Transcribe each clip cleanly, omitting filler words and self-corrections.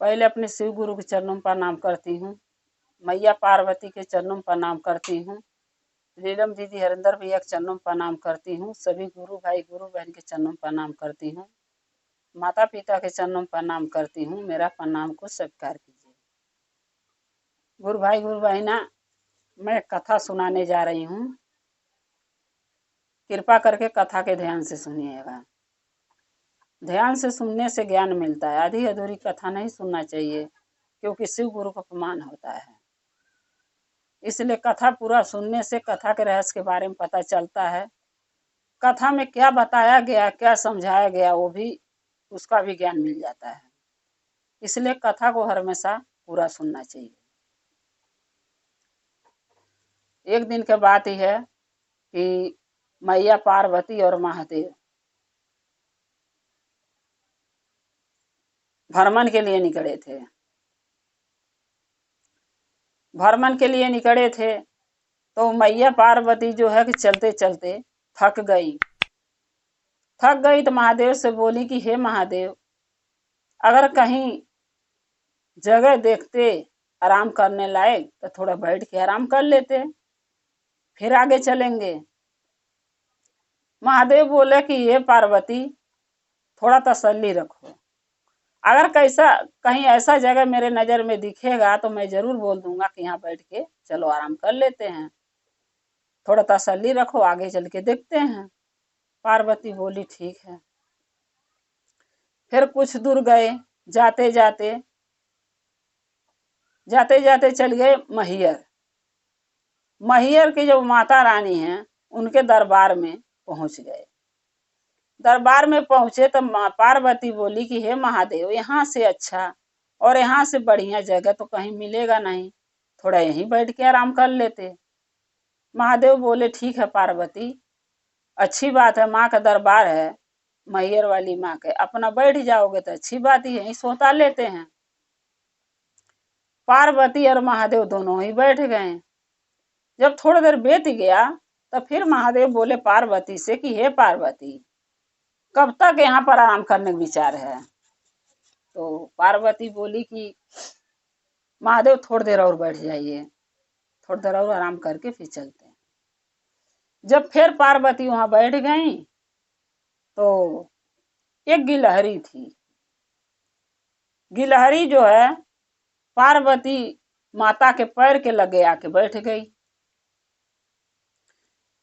पहले अपने शिव गुरु के चरणों में प्रणाम करती हूँ, मैया पार्वती के चरणों में प्रणाम करती हूँ, नीलम दीदी हरिंदर भैया के चरणों में प्रणाम करती हूँ, सभी गुरु भाई गुरु बहन के चरणों में प्रणाम करती हूँ, माता पिता के चरणों में प्रणाम करती हूँ। मेरा प्रणाम को स्वीकार कीजिए। गुरु भाई गुरु बहना, मैं कथा सुनाने जा रही हूँ, कृपा करके कथा के ध्यान से सुनिएगा। ध्यान से सुनने से ज्ञान मिलता है। आधी अधूरी कथा नहीं सुनना चाहिए, क्योंकि शिव गुरु का अपमान होता है। इसलिए कथा पूरा सुनने से कथा के रहस्य के बारे में पता चलता है। कथा में क्या बताया गया, क्या समझाया गया, वो भी उसका भी ज्ञान मिल जाता है। इसलिए कथा को हमेशा पूरा सुनना चाहिए। एक दिन की बात ही है कि मैया पार्वती और महादेव भ्रमण के लिए निकले थे। भ्रमण के लिए निकले थे तो मैया पार्वती जो है कि चलते चलते थक गई। तो महादेव से बोली कि हे महादेव, अगर कहीं जगह देखते आराम करने लायक तो थोड़ा बैठ के आराम कर लेते, फिर आगे चलेंगे। महादेव बोले कि ये पार्वती, थोड़ा तसल्ली रखो। अगर कहीं ऐसा जगह मेरे नजर में दिखेगा तो मैं जरूर बोल दूंगा कि यहाँ बैठ के चलो आराम कर लेते हैं, थोड़ा तसल्ली रखो, आगे चल के देखते हैं। पार्वती बोली ठीक है। फिर कुछ दूर गए, जाते जाते चल गए महियर। महियर की जो माता रानी हैं उनके दरबार में पहुंच गए। दरबार में पहुंचे तो पार्वती बोली कि हे महादेव, यहाँ से अच्छा और यहाँ से बढ़िया जगह तो कहीं मिलेगा नहीं, थोड़ा यहीं बैठ के आराम कर लेते। महादेव बोले ठीक है पार्वती, अच्छी बात है, माँ का दरबार है, मैयर वाली माँ के, अपना बैठ जाओगे तो अच्छी बात ही है, यहीं सोता लेते हैं। पार्वती और महादेव दोनों ही बैठ गए। जब थोड़ी देर बीत गया तो फिर महादेव बोले पार्वती से कि हे पार्वती, कब तक यहाँ पर आराम करने का विचार है? तो पार्वती बोली कि महादेव थोड़ी देर और बैठ जाइए, थोड़ी देर और आराम करके फिर चलते हैं। जब फिर पार्वती वहां बैठ गई तो एक गिलहरी थी। गिलहरी जो है पार्वती माता के पैर के लगे आके बैठ गई।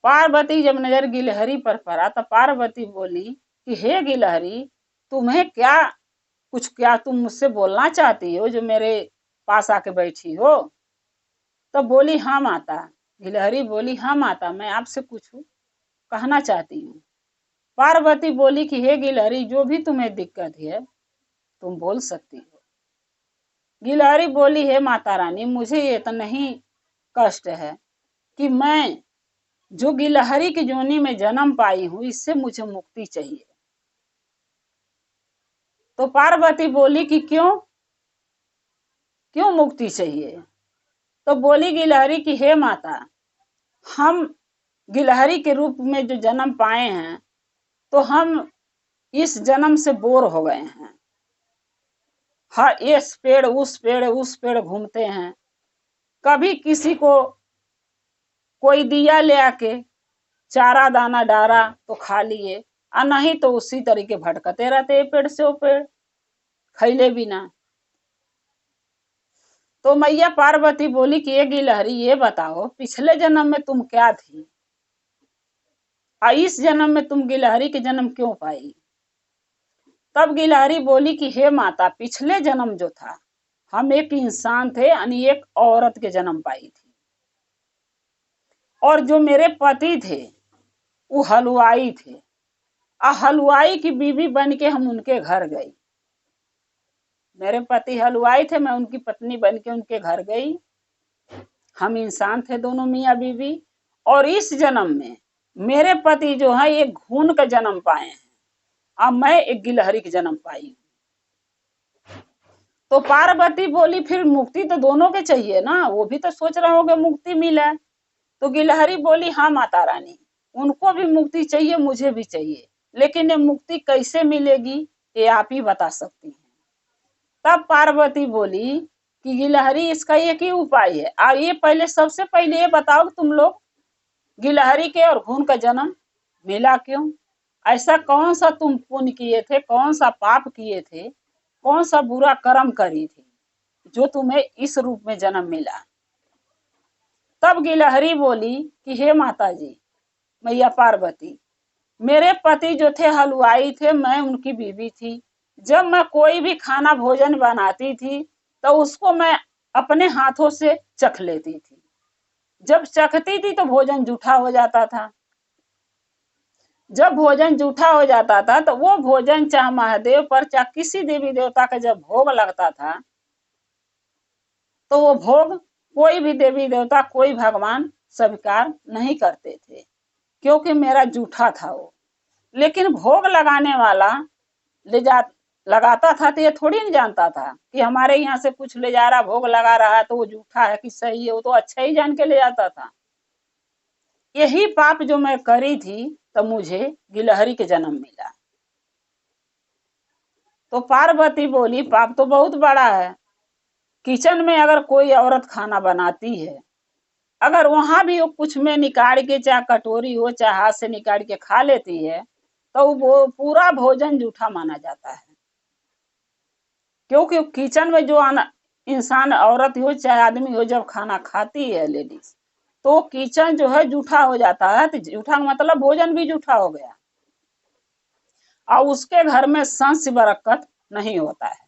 पार्वती जब नजर गिलहरी पर पड़ा तो पार्वती बोली कि हे गिलहरी, तुम्हें क्या तुम मुझसे बोलना चाहती हो जो मेरे पास आके बैठी हो? तो बोली हाँ माता। गिलहरी बोली हाँ माता, मैं आपसे कुछ कहना चाहती हूँ। पार्वती बोली कि हे गिलहरी, जो भी तुम्हें दिक्कत है तुम बोल सकती हो। गिलहरी बोली हे माता रानी, मुझे ये तो नहीं कष्ट है कि मैं जो गिलहरी की जोनी में जन्म पाई हूँ, इससे मुझे मुक्ति चाहिए। तो पार्वती बोली कि क्यों मुक्ति चाहिए? तो बोली गिलहरी कि हे माता, हम गिलहरी के रूप में जो जन्म पाए हैं तो हम इस जन्म से बोर हो गए हैं। हर इस पेड़ उस पेड़ घूमते हैं, कभी किसी को कोई दिया ले आके चारा दाना डारा तो खा लिए, और नहीं तो उसी तरीके भटकते रहते पेड़ से वो पेड़, खैले बिना। तो मैया पार्वती बोली कि ये गिलहरी, ये बताओ पिछले जन्म में तुम क्या थी और इस जन्म में तुम गिलहरी के जन्म क्यों पाई? तब गिलहरी बोली कि हे माता, पिछले जन्म जो था हम एक इंसान थे यानी एक औरत के जन्म पाई थी, और जो मेरे पति थे वो हलवाई थे, और हलवाई की बीवी बन के हम उनके घर गई। मेरे पति हलवाई थे, मैं उनकी पत्नी बन के उनके घर गई। हम इंसान थे दोनों, मियाँ बीवी। और इस जन्म में मेरे पति जो है एक घून का जन्म पाए हैं, अब मैं एक गिलहरी के जन्म पाई। तो पार्वती बोली फिर मुक्ति तो दोनों के चाहिए ना, वो भी तो सोच रहे होंगे मुक्ति मिले। तो गिलहरी बोली हाँ माता रानी, उनको भी मुक्ति चाहिए, मुझे भी चाहिए, लेकिन ये मुक्ति कैसे मिलेगी ये आप ही बता सकती हैं। तब पार्वती बोली कि गिलहरी इसका एक ही उपाय है। और ये पहले सबसे पहले ये बताओ कि तुम लोग गिलहरी के और घुन का जन्म मिला क्यों? ऐसा कौन सा तुम पुण्य किए थे, कौन सा पाप किए थे, कौन सा बुरा कर्म करी थी जो तुम्हें इस रूप में जन्म मिला? तब गिलहरी बोली कि हे माता जी, मैया पार्वती, मेरे पति जो थे हलवाई थे, मैं उनकी बीवी थी। जब मैं कोई भी खाना भोजन बनाती थी तो उसको मैं अपने हाथों से चख लेती थी। जब चखती थी तो भोजन जूठा हो जाता था। जब भोजन जूठा हो जाता था तो वो भोजन चाहे महादेव पर चाहे किसी देवी देवता का जब भोग लगता था तो वो भोग कोई भी देवी देवता, कोई भगवान स्वीकार नहीं करते थे, क्योंकि मेरा जूठा था वो। लेकिन भोग लगाने वाला ले जा लगाता था तो ये थोड़ी नहीं जानता था कि हमारे यहाँ से कुछ ले जा रहा, भोग लगा रहा है तो वो जूठा है कि सही है। वो तो अच्छा ही जान के ले जाता था। यही पाप जो मैं करी थी तो मुझे गिलहरी के जन्म मिला। तो पार्वती बोली पाप तो बहुत बड़ा है। किचन में अगर कोई औरत खाना बनाती है, अगर वहां भी वो कुछ में निकाल के, चाहे कटोरी हो चाहे हाथ से निकाल के खा लेती है, तो वो पूरा भोजन जूठा माना जाता है। क्योंकि किचन में जो इंसान, औरत हो चाहे आदमी हो, जब खाना खाती है लेडीज, तो किचन जो है जूठा हो जाता है। तो जूठा मतलब भोजन भी जूठा हो गया और उसके घर में सांस बरकत नहीं होता है।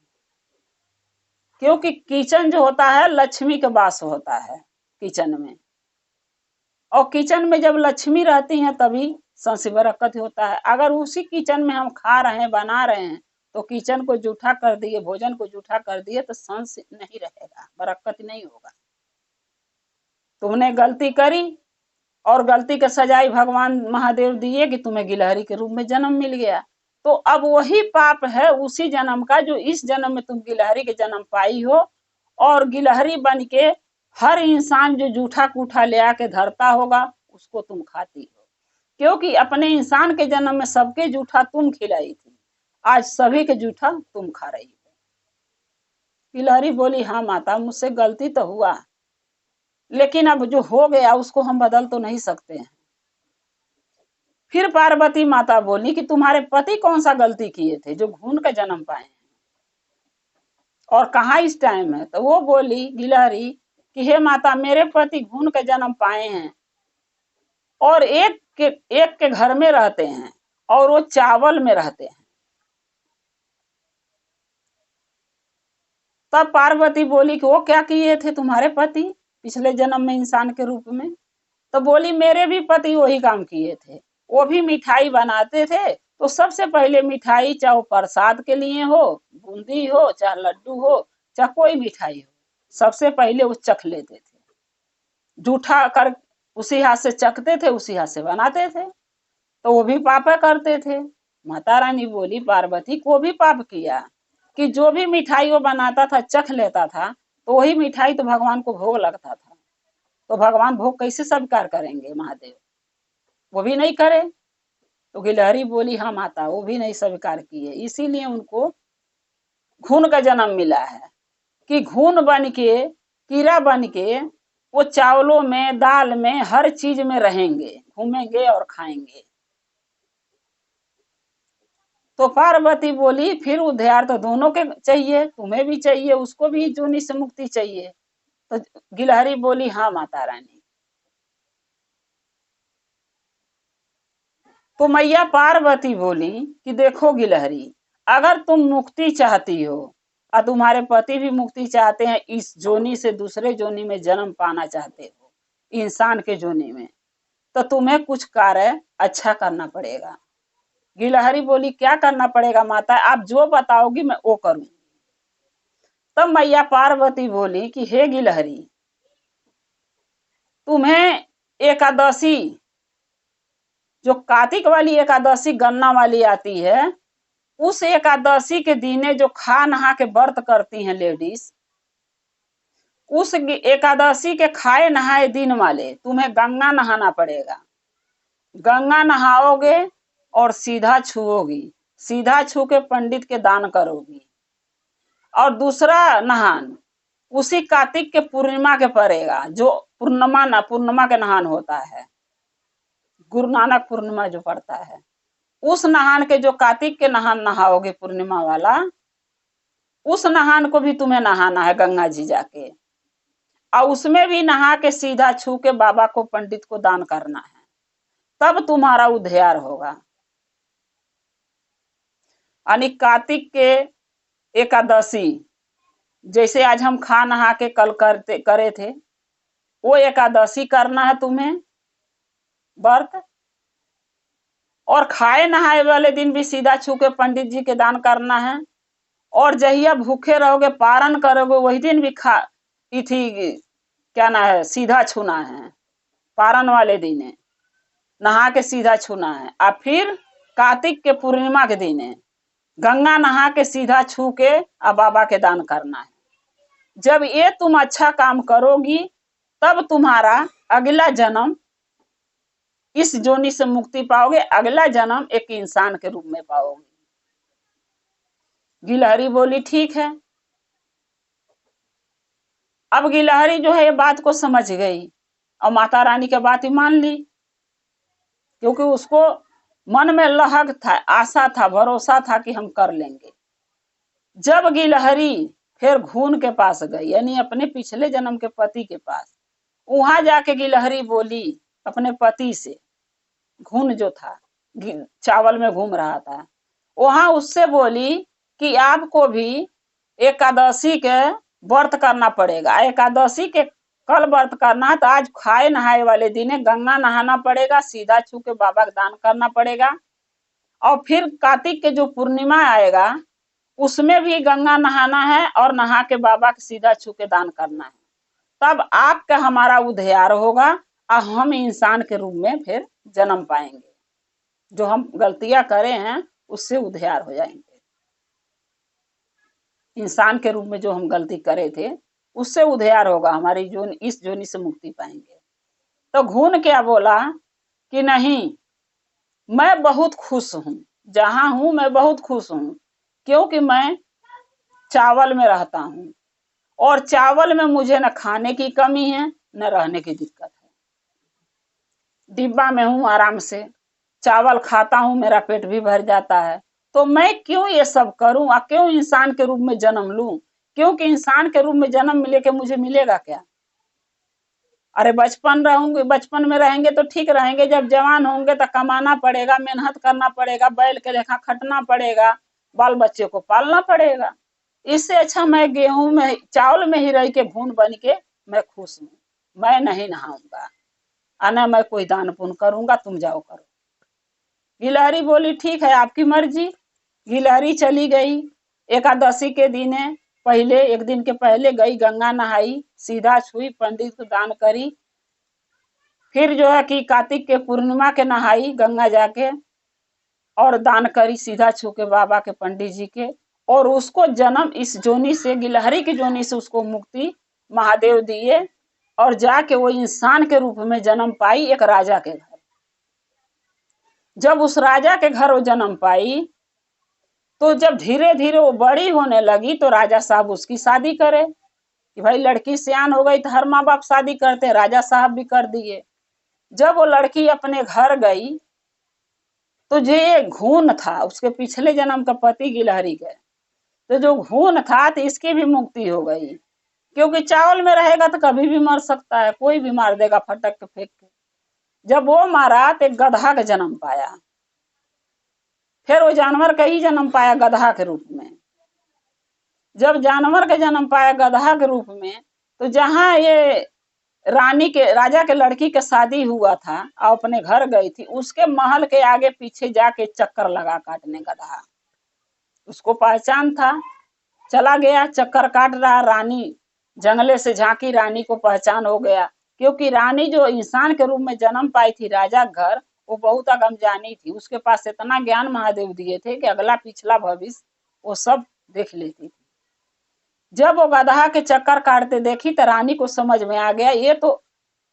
क्योंकि किचन जो होता है लक्ष्मी का वास होता है किचन में, और किचन में जब लक्ष्मी रहती है तभी सांस बरकत होता है। अगर उसी किचन में हम खा रहे हैं, बना रहे हैं, तो किचन को जूठा कर दिए, भोजन को जूठा कर दिए, तो सांस नहीं रहेगा, बरकत नहीं होगा। तुमने गलती करी और गलती का सजाई भगवान महादेव दिए कि तुम्हें गिलहरी के रूप में जन्म मिल गया। तो अब वही पाप है उसी जन्म का, जो इस जन्म में तुम गिलहरी के जन्म पाई हो। और गिलहरी बन के हर इंसान जो जूठा कूठा ले आके धरता होगा उसको तुम खाती हो। क्योंकि अपने इंसान के जन्म में सबके जूठा तुम खिलाई थी, आज सभी के जूठा तुम खा रही हो। गिलहरी बोली हाँ माता, मुझसे गलती तो हुआ, लेकिन अब जो हो गया उसको हम बदल तो नहीं सकते हैं। फिर पार्वती माता बोली कि तुम्हारे पति कौन सा गलती किए थे जो घून का जन्म पाए हैं, और कहाँ इस टाइम है? तो वो बोली गिलहरी कि हे माता, मेरे पति घून का जन्म पाए हैं और एक के घर में रहते हैं, और वो चावल में रहते हैं। तब पार्वती बोली कि वो क्या किए थे तुम्हारे पति पिछले जन्म में इंसान के रूप में? तो बोली मेरे भी पति वही काम किए थे। वो भी मिठाई बनाते थे, तो सबसे पहले मिठाई, चाहे वो प्रसाद के लिए हो, बूंदी हो चाहे लड्डू हो चाहे कोई मिठाई हो, सबसे पहले वो चख लेते थे, जूठा कर उसी हाथ से चखते थे, उसी हाथ से बनाते थे। तो वो भी पाप करते थे। माता रानी बोली पार्वती को भी पाप किया कि जो भी मिठाई वो बनाता था चख लेता था, तो वही मिठाई तो भगवान को भोग लगता था। तो भगवान भोग कैसे स्वीकार करेंगे महादेव? वो भी नहीं करे। तो गिलहरी बोली हाँ माता, वो भी नहीं स्वीकार किए, इसीलिए उनको घून का जन्म मिला है कि घून बन के, कीड़ा बन के वो चावलों में, दाल में, हर चीज में रहेंगे, घूमेंगे और खाएंगे। तो पार्वती बोली फिर उद्धार तो दोनों के चाहिए, तुम्हें भी चाहिए, उसको भी जोनी से मुक्ति चाहिए। तो गिलहरी बोली हाँ माता रानी। तो मैया पार्वती बोली कि देखो गिलहरी, अगर तुम मुक्ति चाहती हो और तुम्हारे पति भी मुक्ति चाहते हैं, इस जोनी से दूसरे जोनी में जन्म पाना चाहते हो, इंसान के जोनी में, तो तुम्हें कुछ कार्य अच्छा करना पड़ेगा। गिलहरी बोली क्या करना पड़ेगा माता, आप जो बताओगी मैं वो करूं। तब मैया पार्वती बोली कि हे गिलहरी, तुम्हें एकादशी, जो कार्तिक वाली एकादशी गन्ना वाली आती है, उस एकादशी के दिने जो खा नहा के व्रत करती हैं लेडीज, उस एकादशी के खाए नहाए दिन वाले तुम्हें गंगा नहाना पड़ेगा। गंगा नहाओगे और सीधा छुओगी, सीधा छू के पंडित के दान करोगी, और दूसरा नहान उसी कार्तिक के पूर्णिमा के पड़ेगा, जो पूर्णिमा के नहान होता है, गुरु नानक पूर्णिमा जो पड़ता है, उस नहान के जो कार्तिक के नहान नहाओगे पूर्णिमा वाला, उस नहान को भी तुम्हें नहाना है गंगा जी जाके, और उसमें भी नहा के सीधा छू के बाबा को पंडित को दान करना है, तब तुम्हारा उद्धार होगा। यानी कार्तिक के एकादशी, जैसे आज हम खा नहा के कल करे थे, वो एकादशी करना है तुम्हें व्रत, और खाए नहाए वाले दिन भी सीधा छू के पंडित जी के दान करना है, और जहिया भूखे रहोगे पारण करोगे वही दिन भी तिथि क्या ना है सीधा छूना है, पारण वाले दिन है नहा के सीधा छूना है, और फिर कार्तिक के पूर्णिमा के दिन है गंगा नहा के सीधा छू के और बाबा के दान करना है। जब ये तुम अच्छा काम करोगी तब तुम्हारा अगला जन्म इस जोनि से मुक्ति पाओगे, अगला जन्म एक इंसान के रूप में पाओगे। गिलहरी बोली ठीक है। अब गिलहरी जो है ये बात को समझ गई और माता रानी की बात ही मान ली, क्योंकि उसको मन में लहक था, आशा था, भरोसा था कि हम कर लेंगे। जब गिलहरी फिर घून के पास गई, यानी अपने पिछले जन्म के पति के पास, वहां जाके गिलहरी बोली अपने पति से, घून जो था चावल में घूम रहा था, वहां उससे बोली कि आपको भी एकादशी के व्रत करना पड़ेगा, एकादशी के कल व्रत करना है, तो आज खाए नहाए वाले दिन गंगा नहाना पड़ेगा, सीधा छू के बाबा का दान करना पड़ेगा, और फिर कार्तिक के जो पूर्णिमा आएगा उसमें भी गंगा नहाना है और नहा के बाबा के सीधा छू के दान करना है, तब आपका हमारा उद्धार होगा और हम इंसान के रूप में फिर जन्म पाएंगे। जो हम गलतियां करे हैं उससे उद्धार हो जाएंगे, इंसान के रूप में जो हम गलती करे थे उससे उद्धार होगा, हमारी जोन इस जोनि से मुक्ति पाएंगे। तो घून क्या बोला कि नहीं, मैं बहुत खुश हूं, जहां हूं मैं बहुत खुश हूं, क्योंकि मैं चावल में रहता हूं और चावल में मुझे न खाने की कमी है न रहने की दिक्कत है, डिब्बा में हूं, आराम से चावल खाता हूं, मेरा पेट भी भर जाता है, तो मैं क्यों ये सब करूं और क्यों इंसान के रूप में जन्म लूं, क्योंकि इंसान के रूप में जन्म मिले के मुझे मिलेगा क्या। अरे बचपन में रहेंगे तो ठीक रहेंगे, जब जवान होंगे तो कमाना पड़ेगा, मेहनत करना पड़ेगा, बैल के लेखा खटना पड़ेगा, बाल बच्चे को पालना पड़ेगा। इससे अच्छा मैं गेहूं में चावल में ही रह के घून बन के मैं खुश हूं, मैं नहीं नहाऊंगा, आना मैं कोई दान पुण्य करूंगा, तुम जाओ करो। गिलहरी बोली ठीक है आपकी मर्जी। गिलहरी चली गई, एकादशी के दिन पहले एक दिन के पहले गई, गंगा नहाई, सीधा छुई, पंडित को दान करी, फिर जो है कि कार्तिक के पूर्णिमा के नहाई गंगा जाके और दान करी सीधा छू के बाबा के पंडित जी के, और उसको जन्म इस जोनी से, गिलहरी की जोनी से उसको मुक्ति महादेव दिए और जाके वो इंसान के रूप में जन्म पाई एक राजा के घर। जब उस राजा के घर वो जन्म पाई तो जब धीरे धीरे वो बड़ी होने लगी तो राजा साहब उसकी शादी करे कि भाई लड़की सियान हो गई तो हर माँ बाप शादी करते, राजा साहब भी कर दिए। जब वो लड़की अपने घर गई तो जो ये घून था उसके पिछले जन्म का पति गिलहरी के, तो जो घून था तो इसकी भी मुक्ति हो गई, क्योंकि चावल में रहेगा तो कभी भी मर सकता है, कोई भी मार देगा फटक के फेंक के। जब वो मारा तो गधा का जन्म पाया, फिर वो जानवर का ही जन्म पाया गधा के रूप में। जब जानवर का जन्म पाया गधा के रूप में, तो जहां ये राजा के लड़की के शादी हुआ था और अपने घर गई थी, उसके महल के आगे पीछे जाके चक्कर लगा काटने गधा, उसको पहचान था, चला गया चक्कर काट रहा, रानी जंगले से झांकी, रानी को पहचान हो गया, क्योंकि रानी जो इंसान के रूप में जन्म पाई थी राजा घर, वो बहुत अगमजानी थी, उसके पास इतना ज्ञान महादेव दिए थे कि अगला पिछला भविष्य वो सब देख लेती थी। जब वो गधा के चक्कर काटते देखी तो रानी को समझ में आ गया ये तो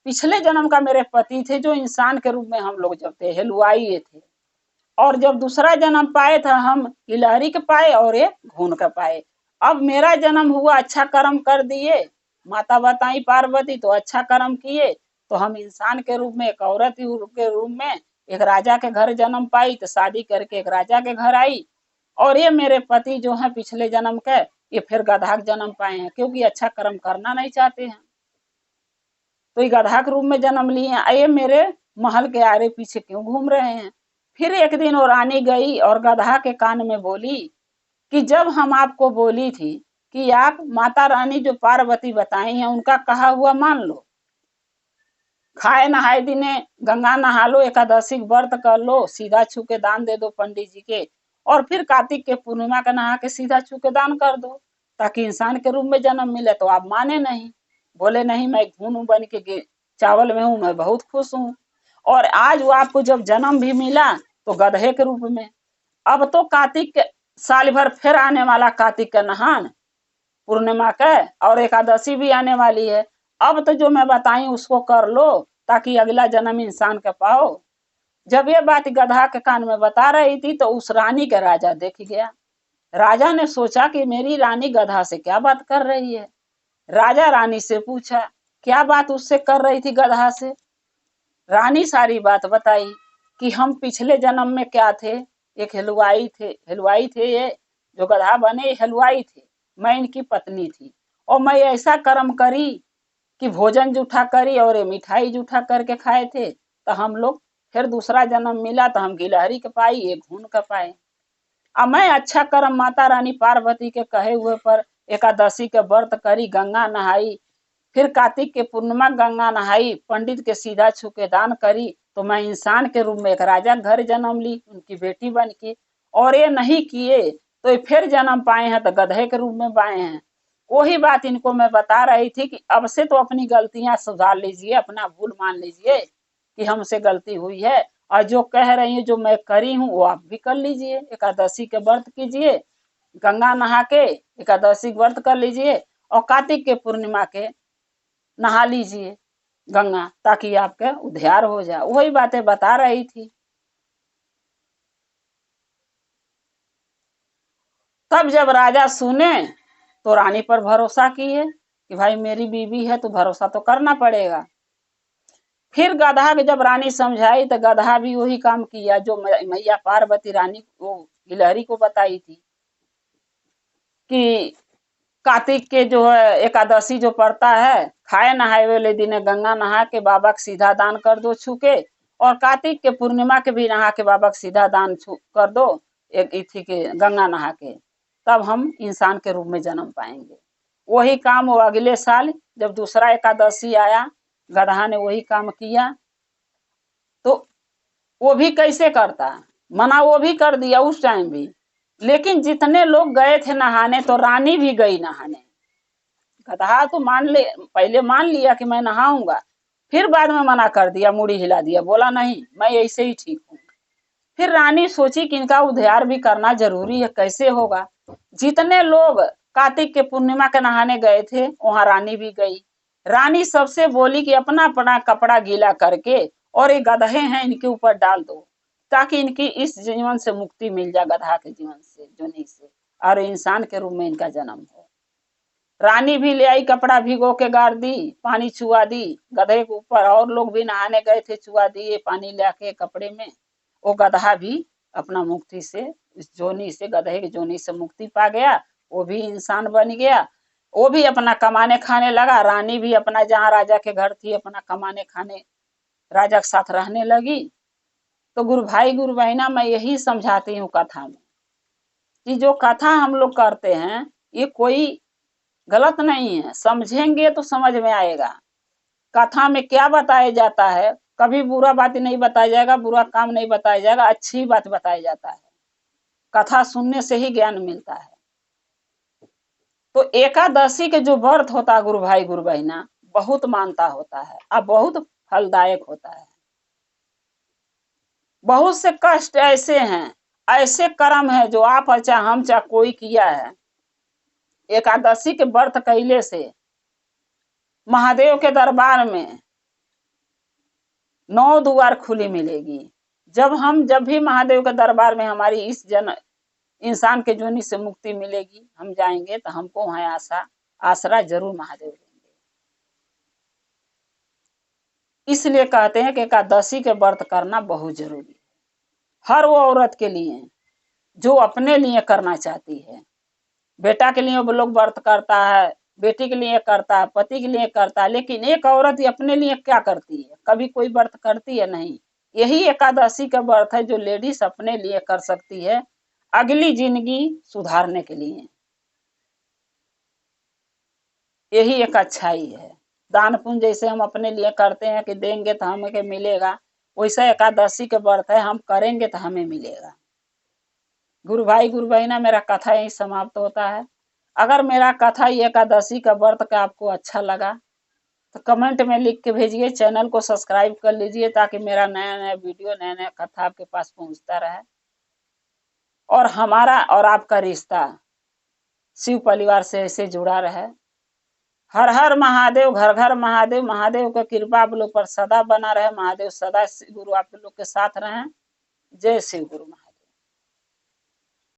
पिछले जन्म का मेरे पति थे, जो इंसान के रूप में हम लोग जब थे हलवाई ये थे, और जब दूसरा जन्म पाए था हम गिलहरी के पाए और ये घून का पाए, अब मेरा जन्म हुआ, अच्छा कर्म कर दिए, माता बताई पार्वती तो अच्छा कर्म किए, तो हम इंसान के रूप में, एक औरत के रूप में एक राजा के घर जन्म पाई, तो शादी करके एक राजा के घर आई। और ये मेरे पति जो है पिछले जन्म के, ये फिर गधा के जन्म पाए हैं, क्योंकि अच्छा कर्म करना नहीं चाहते हैं, तो ये गधा के रूप में जन्म लिए हैं। ये मेरे महल के आरे पीछे क्यों घूम रहे हैं। फिर एक दिन वो रानी गई और गधा के कान में बोली कि जब हम आपको बोली थी कि आप माता रानी जो पार्वती बताई हैं उनका कहा हुआ मान लो, खाए नहाए दिने गंगा नहा लो, एकादशी व्रत कर लो, सीधा छू के दान दे दो पंडित जी के, और फिर कार्तिक के पूर्णिमा का नहा के सीधा छू के दान कर दो, ताकि इंसान के रूप में जन्म मिले। तो आप माने नहीं, बोले नहीं, मैं घून बन के चावल में हूँ, मैं बहुत खुश हूँ। और आज वो आपको जब जन्म भी मिला तो गधे के रूप में। अब तो कार्तिक के साल भर फिर आने वाला कार्तिक का नहान पूर्णिमा का, और एकादशी भी आने वाली है। अब तो जो मैं बताई उसको कर लो, ताकि अगला जन्म इंसान का पाओ। जब ये बात गधा के कान में बता रही थी तो उस रानी का राजा देख गया। राजा ने सोचा कि मेरी रानी गधा से क्या बात कर रही है। राजा रानी से पूछा क्या बात उससे कर रही थी गधा से। रानी सारी बात बताई कि हम पिछले जन्म में क्या थे, एक हलवाई थे ये जो गधा बने, हलवाई थे, मैं इनकी पत्नी थी, और मैं ऐसा कर्म करी कि भोजन जूठा करी और ये मिठाई जूठा करके खाए थे, तो हम लोग फिर दूसरा जन्म मिला तो हम गिलहरी के पाई, ये घून का पाए। अब मैं अच्छा कर्म माता रानी पार्वती के कहे हुए पर एकादशी के व्रत करी, गंगा नहाई, फिर कार्तिक के पूर्णिमा गंगा नहाई, पंडित के सीधा छू के दान करी, तो मैं इंसान के रूप में एक राजा घर जन्म ली, उनकी बेटी बन के। और ये नहीं किए तो ये फिर जन्म पाए हैं तो गधे के रूप में पाए हैं। वही बात इनको मैं बता रही थी कि अब से तो अपनी गलतियां सुधार लीजिए, अपना भूल मान लीजिए कि हमसे गलती हुई है, और जो कह रही हूँ जो मैं करी हूँ वो आप भी कर लीजिए। एकादशी के व्रत कीजिए, गंगा नहा के एकादशी व्रत कर लीजिए, और कार्तिक के पूर्णिमा के नहा लीजिए गंगा, ताकि आपका उद्धार हो जाए। वही बातें बता रही थी। तब जब राजा सुने तो रानी पर भरोसा किए कि भाई मेरी बीवी है तो भरोसा तो करना पड़ेगा। फिर गधा के जब रानी समझाई तो गधा भी वही काम किया जो मैया पार्वती रानी को, गिलहरी को बताई थी कि कार्तिक के जो है एकादशी जो पड़ता है, खाए नहाए वाले दिन गंगा नहा के बाबा के सीधा दान कर दो छू के, और कार्तिक के पूर्णिमा के भी नहा के बाबा के सीधा दान छू कर दो, एक इथी के गंगा नहा के, तब हम इंसान के रूप में जन्म पाएंगे। वही काम वो अगले साल जब दूसरा एकादशी आया, गधा ने वही काम किया। तो वो भी कैसे करता, मना वो भी कर दिया उस टाइम भी, लेकिन जितने लोग गए थे नहाने तो रानी भी गई नहाने। गधा तो पहले मान लिया कि मैं नहाऊंगा, फिर बाद में मना कर दिया, मुड़ी हिला दिया, बोला नहीं मैं ऐसे ही ठीक हूँ। फिर रानी सोची कि इनका उद्धार भी करना जरूरी है, कैसे होगा। जितने लोग कार्तिक के पूर्णिमा के नहाने गए थे वहां रानी भी गई। रानी सबसे बोली कि अपना अपना कपड़ा गीला करके और ये गधे हैं इनके ऊपर डाल दो, ताकि इनकी इस जीवन से मुक्ति मिल जाए, गधा के जीवन से, जोनी से, और इंसान के रूप में इनका जन्म हो। रानी भी ले आई, कपड़ा भिगो के गाड़ दी, पानी छुआ दी गधे के ऊपर, और लोग भी नहाने गए थे छुआ दिए पानी लाके कपड़े में। वो गधा भी अपना मुक्ति से, इस जोनी से, गधे की जोनी से मुक्ति पा गया, वो भी इंसान बन गया। वो भी अपना कमाने खाने लगा, रानी भी अपना जहाँ राजा के घर थी अपना कमाने खाने राजा के साथ रहने लगी। तो गुरु भाई गुरु बहना, मैं यही समझाती हूँ कथा में कि जो कथा हम लोग करते हैं ये कोई गलत नहीं है, समझेंगे तो समझ में आएगा। कथा में क्या बताया जाता है, कभी बुरा बात नहीं बताया जाएगा, बुरा काम नहीं बताया जाएगा, अच्छी बात बताया जाता है। कथा सुनने से ही ज्ञान मिलता है। तो एकादशी के जो व्रत होता है गुरु भाई गुरु बहना, बहुत मानता होता है और बहुत फलदायक होता है। बहुत से कष्ट ऐसे हैं, ऐसे कर्म है जो आप चाहे हम चाहे कोई किया है, एकादशी के व्रत कैले से महादेव के दरबार में 9 द्वार खुली मिलेगी। जब भी महादेव के दरबार में हमारी इस इंसान के जोनी से मुक्ति मिलेगी, हम जाएंगे तो हमको वहां आसरा जरूर महादेव देंगे। इसलिए कहते हैं कि एकादशी के व्रत करना बहुत जरूरी है हर वो औरत के लिए जो अपने लिए करना चाहती है। बेटा के लिए वो लोग व्रत करता है, बेटी के लिए करता है, पति के लिए करता है, लेकिन एक औरत अपने लिए क्या करती है? कभी कोई व्रत करती है? नहीं। यही एकादशी का व्रत है जो लेडीज अपने लिए कर सकती है अगली जिंदगी सुधारने के लिए। यही एक अच्छाई है। दान पुण्य जैसे हम अपने लिए करते हैं कि देंगे तो हमें मिलेगा, वैसा एकादशी का व्रत है, हम करेंगे तो हमें मिलेगा। गुरु भाई गुरु बहना, मेरा कथा यही समाप्त होता है। अगर मेरा कथा एकादशी का व्रत का आपको अच्छा लगा तो कमेंट में लिख के भेजिए, चैनल को सब्सक्राइब कर लीजिए ताकि मेरा नया नया वीडियो, नया नया कथा आपके पास पहुंचता रहे और हमारा और आपका रिश्ता शिव परिवार से ऐसे जुड़ा रहे। हर हर महादेव, घर घर महादेव। महादेव का कृपा आप लोग पर सदा बना रहे। महादेव सदा गुरु आप लोग के साथ रहें। जय शिव गुरु महादेव।